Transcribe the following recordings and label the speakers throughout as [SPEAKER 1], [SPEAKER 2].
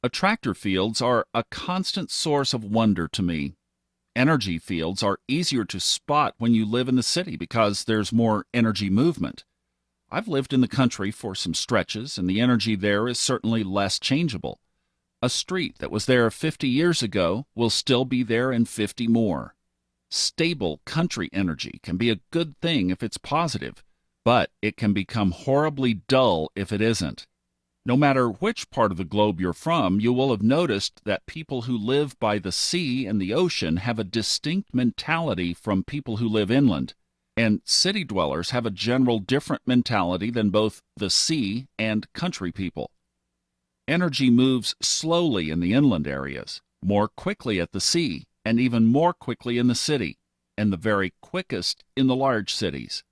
[SPEAKER 1] Attractor fields are a constant source of wonder to me. Energy fields are easier to spot when you live in the city because there's more energy movement. I've lived in the country for some stretches, and the energy there is certainly less changeable. A street that was there 50 years ago will still be there in 50 more. Stable country energy can be a good thing if it's positive, but it can become horribly dull if it isn't. No matter which part of the globe you're from, you will have noticed that people who live by the sea and the ocean have a distinct mentality from people who live inland, and city dwellers have a general different mentality than both the sea and country people. Energy moves slowly in the inland areas, more quickly at the sea, and even more quickly in the city, and the very quickest in the large cities.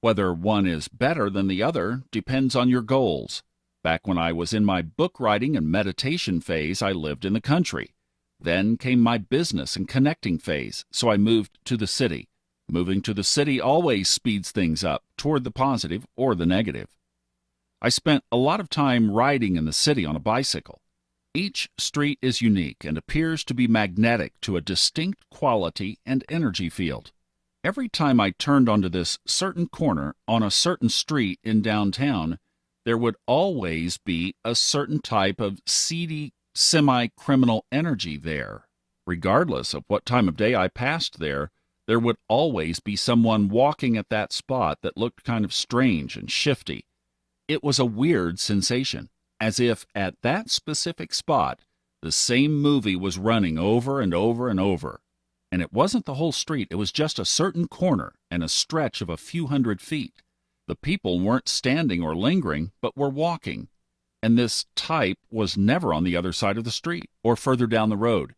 [SPEAKER 1] Whether one is better than the other depends on your goals. Back when I was in my book writing and meditation phase, I lived in the country. Then came my business and connecting phase, so I moved to the city. Moving to the city always speeds things up toward the positive or the negative. I spent a lot of time riding in the city on a bicycle. Each street is unique and appears to be magnetic to a distinct quality and energy field. Every time I turned onto this certain corner on a certain street in downtown, there would always be a certain type of seedy, semi-criminal energy there. Regardless of what time of day I passed there would always be someone walking at that spot that looked kind of strange and shifty. It was a weird sensation, as if at that specific spot the same movie was running over and over and over. And it wasn't the whole street, it was just a certain corner and a stretch of a few hundred feet. The people weren't standing or lingering, but were walking. And this type was never on the other side of the street or further down the road.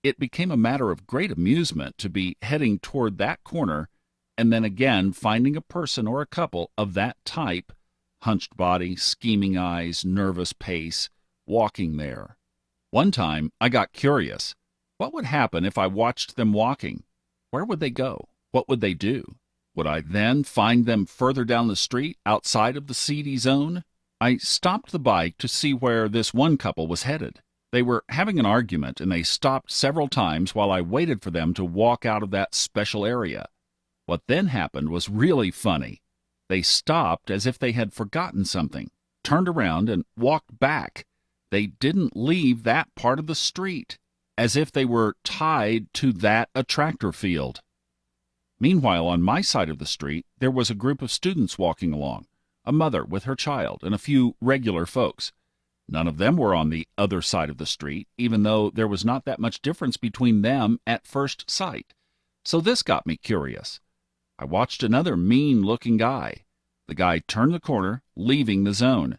[SPEAKER 1] It became a matter of great amusement to be heading toward that corner and then again finding a person or a couple of that type, hunched body, scheming eyes, nervous pace, walking there. One time I got curious. What would happen if I watched them walking? Where would they go? What would they do? Would I then find them further down the street, outside of the seedy zone? I stopped the bike to see where this one couple was headed. They were having an argument, and they stopped several times while I waited for them to walk out of that special area. What then happened was really funny. They stopped as if they had forgotten something, turned around, and walked back. They didn't leave that part of the street, as if they were tied to that attractor field. Meanwhile, on my side of the street, there was a group of students walking along, a mother with her child, and a few regular folks. None of them were on the other side of the street, even though there was not that much difference between them at first sight. So this got me curious. I watched another mean-looking guy. The guy turned the corner, leaving the zone.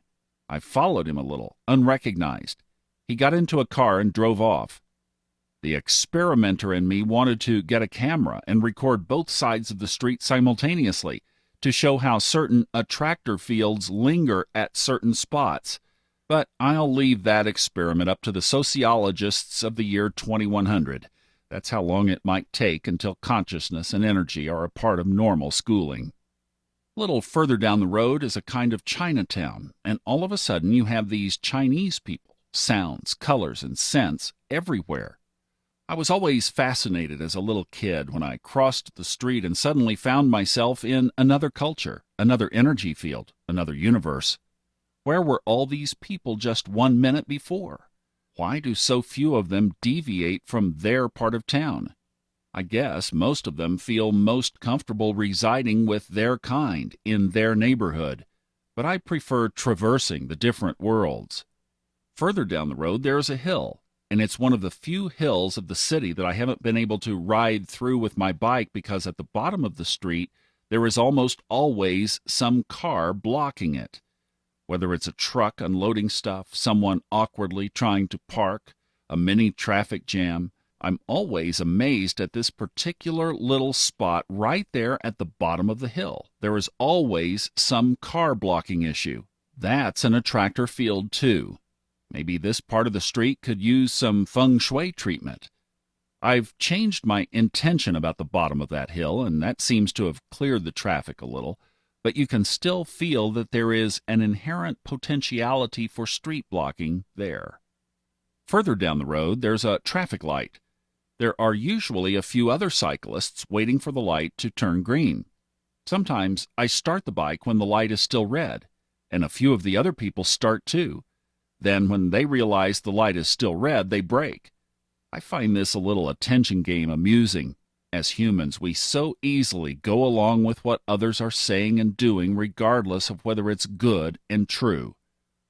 [SPEAKER 1] I followed him a little, unrecognized. He got into a car and drove off. The experimenter in me wanted to get a camera and record both sides of the street simultaneously to show how certain attractor fields linger at certain spots. But I'll leave that experiment up to the sociologists of the year 2100. That's how long it might take until consciousness and energy are a part of normal schooling. A little further down the road is a kind of Chinatown, and all of a sudden you have these Chinese people, sounds, colors, and scents everywhere. I was always fascinated as a little kid when I crossed the street and suddenly found myself in another culture, another energy field, another universe. Where were all these people just 1 minute before? Why do so few of them deviate from their part of town? I guess most of them feel most comfortable residing with their kind in their neighborhood, but I prefer traversing the different worlds. Further down the road there is a hill, and it's one of the few hills of the city that I haven't been able to ride through with my bike because at the bottom of the street there is almost always some car blocking it. Whether it's a truck unloading stuff, someone awkwardly trying to park, a mini traffic jam, I'm always amazed at this particular little spot right there at the bottom of the hill. There is always some car blocking issue. That's an attractor field too. Maybe this part of the street could use some feng shui treatment. I've changed my intention about the bottom of that hill, and that seems to have cleared the traffic a little, but you can still feel that there is an inherent potentiality for street blocking there. Further down the road, there's a traffic light. There are usually a few other cyclists waiting for the light to turn green. Sometimes I start the bike when the light is still red, and a few of the other people start too. Then, when they realize the light is still red, they brake. I find this a little attention game amusing. As humans, we so easily go along with what others are saying and doing, regardless of whether it's good and true.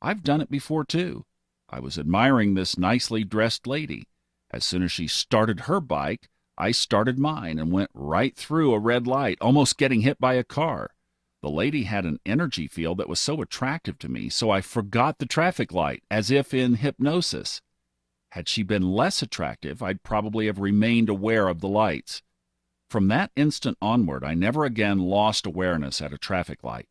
[SPEAKER 1] I've done it before, too. I was admiring this nicely dressed lady. As soon as she started her bike, I started mine and went right through a red light, almost getting hit by a car. The lady had an energy field that was so attractive to me, so I forgot the traffic light, as if in hypnosis. Had she been less attractive, I'd probably have remained aware of the lights. From that instant onward, I never again lost awareness at a traffic light.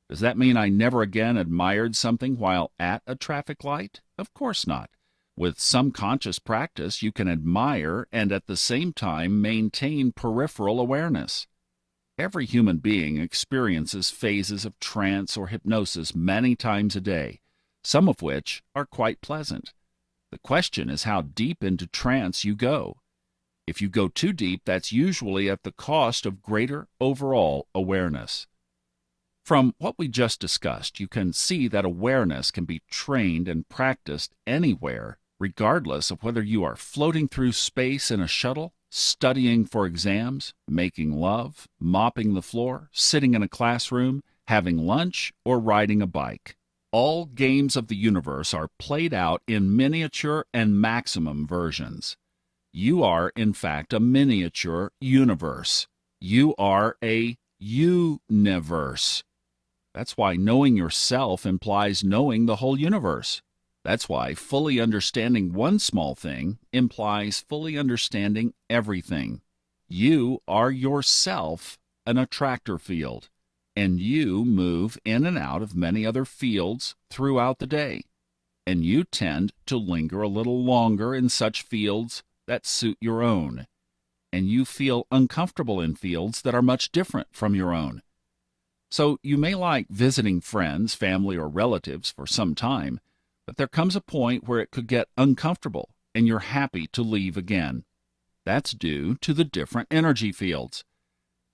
[SPEAKER 1] Does that mean I never again admired something while at a traffic light? Of course not. With some conscious practice, you can admire and at the same time maintain peripheral awareness. Every human being experiences phases of trance or hypnosis many times a day, some of which are quite pleasant. The question is how deep into trance you go. If you go too deep, that's usually at the cost of greater overall awareness. From what we just discussed, you can see that awareness can be trained and practiced anywhere, regardless of whether you are floating through space in a shuttle, studying for exams, making love, mopping the floor, sitting in a classroom, having lunch, or riding a bike. All games of the universe are played out in miniature and maximum versions. You are, in fact, a miniature universe. You are a universe. That's why knowing yourself implies knowing the whole universe. That's why fully understanding one small thing implies fully understanding everything. You are yourself an attractor field, and you move in and out of many other fields throughout the day, and you tend to linger a little longer in such fields that suit your own, and you feel uncomfortable in fields that are much different from your own. So you may like visiting friends, family, or relatives for some time, but there comes a point where it could get uncomfortable, and you're happy to leave again. That's due to the different energy fields.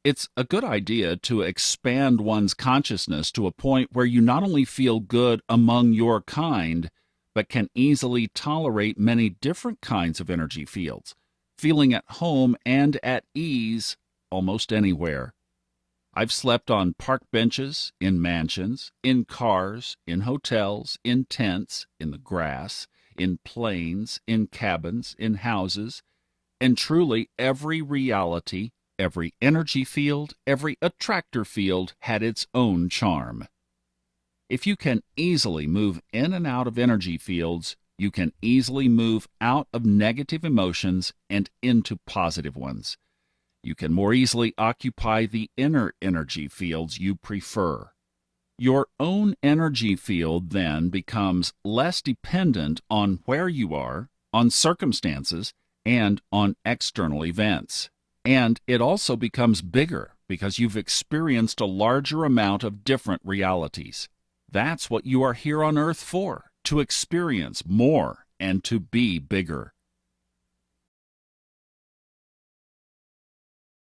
[SPEAKER 1] It's a good idea to expand one's consciousness to a point where you not only feel good among your kind, but can easily tolerate many different kinds of energy fields, feeling at home and at ease almost anywhere. I've slept on park benches, in mansions, in cars, in hotels, in tents, in the grass, in planes, in cabins, in houses, and truly every reality, every energy field, every attractor field had its own charm. If you can easily move in and out of energy fields, you can easily move out of negative emotions and into positive ones. You can more easily occupy the inner energy fields you prefer. Your own energy field then becomes less dependent on where you are, on circumstances, and on external events. And it also becomes bigger because you've experienced a larger amount of different realities. That's what you are here on Earth for, to experience more and to be bigger.